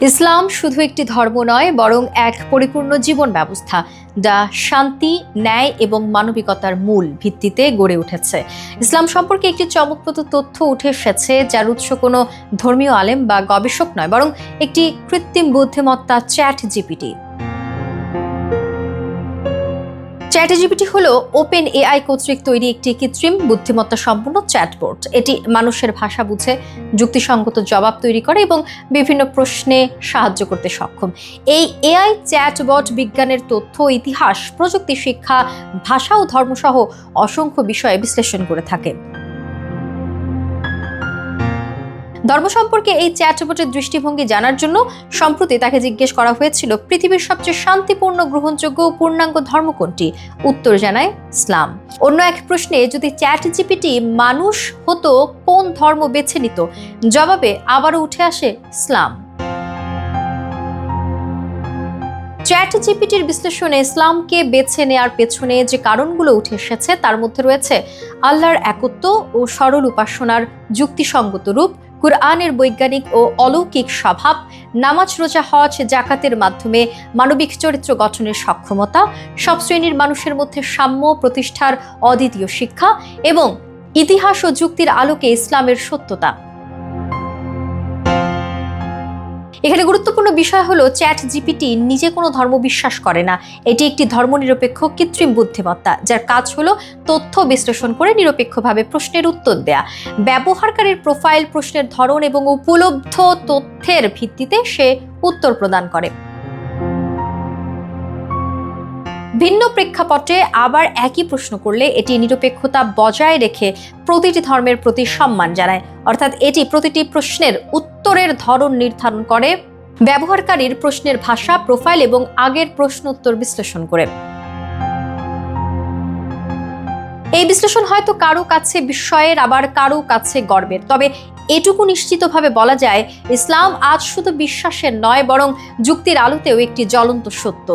ইসলাম শুধু একটি ধর্ম নয়, বরং এক পরিপূর্ণ জীবন ব্যবস্থা যা শান্তি, ন্যায় এবং মানবিকতার মূল ভিত্তিতে গড়ে উঠেছে। ইসলাম সম্পর্কে একটি চমকপ্রদ তথ্য উঠে এসেছে, যার উৎস কোনো ধর্মীয় আলেম বা গবেষক নয়, বরং একটি কৃত্রিম বুদ্ধিমত্তা চ্যাট জিপিটি। চ্যাট জিপিটি হলো ওপেন এআই কর্তৃক তৈরি একটি কৃত্রিম বুদ্ধিমত্তা সম্পন্ন চ্যাটবোট। এটি মানুষের ভাষা বুঝে যুক্তিসঙ্গত জবাব তৈরি করে এবং বিভিন্ন প্রশ্নে সাহায্য করতে সক্ষম। এই এআই চ্যাটবট বিজ্ঞানের তথ্য, ইতিহাস, প্রযুক্তি, শিক্ষা, ভাষা ও ধর্মসহ অসংখ্য বিষয়ে বিশ্লেষণ করে থাকে। ধর্ম সম্পর্কে এই চ্যাটবটের দৃষ্টিভঙ্গি জানার জন্য সম্প্রতি তাকে জিজ্ঞেস করা হয়েছিল, পৃথিবীর সবচেয়ে শান্তিপূর্ণ, গ্রহণযোগ্য ও পূর্ণাঙ্গ ধর্ম কোনটি? উত্তর জানায় ইসলাম। অন্য এক প্রশ্নে, যদি চ্যাট জিপিটি মানুষ হতো কোন ধর্ম বেছে নিত? জবাবে আবারও উঠে আসে ইসলাম। চ্যাট জিপিটির বিশ্লেষণে ইসলামকে বেছে নেয়ার পেছনে যে কারণগুলো উঠে এসেছে তার মধ্যে রয়েছে আল্লাহর একত্ব ও সরল উপাসনার যুক্তিসঙ্গত রূপ, কুরআনের বৈজ্ঞানিক ও অলৌকিক স্বভাব, নামাজ, রোজা, হজ, জাকাতের মাধ্যমে মানবিক চরিত্র গঠনের সক্ষমতা, সব শ্রেণীর মানুষের মধ্যে সাম্য প্রতিষ্ঠার অদ্বিতীয় শিক্ষা এবং ইতিহাস ও যুক্তির আলোকে ইসলামের সত্যতা। এখানে গুরুত্বপূর্ণ বিষয় হলো, চ্যাট জিপিটি নিজে কোনো ধর্ম বিশ্বাস করে না। এটি একটি ধর্মনিরপেক্ষ কৃত্রিম বুদ্ধিমত্তা, যার কাজ হলো তথ্য বিশ্লেষণ করে নিরপেক্ষভাবে প্রশ্নের উত্তর দেয়া। ব্যবহারকারীর প্রোফাইল, প্রশ্নের ধরন এবং উপলব্ধ তথ্যের ভিত্তিতে সে উত্তর প্রদান করে। ভিন্ন প্রেক্ষাপটে আবার একই প্রশ্ন করলে এটি নিরপেক্ষতা বজায় রেখে প্রতিটি ধর্মের প্রতি সম্মান জানায়। অর্থাৎ এটি প্রতিটি প্রশ্নের উত্তরের ধরন নির্ধারণ করে ব্যবহারকারীর প্রশ্নের ভাষা, প্রোফাইল এবং আগের প্রশ্ন উত্তর বিশ্লেষণ করে। এই বিশ্লেষণ হয়তো কারো কাছে বিস্ময়ের, আবার কারো কাছে গর্বের, তবে এটুকু নিশ্চিতভাবে বলা যায়, ইসলাম আজ শুধু বিশ্বাসের নয়, বরং যুক্তির আলোতেও একটি জ্বলন্ত সত্য।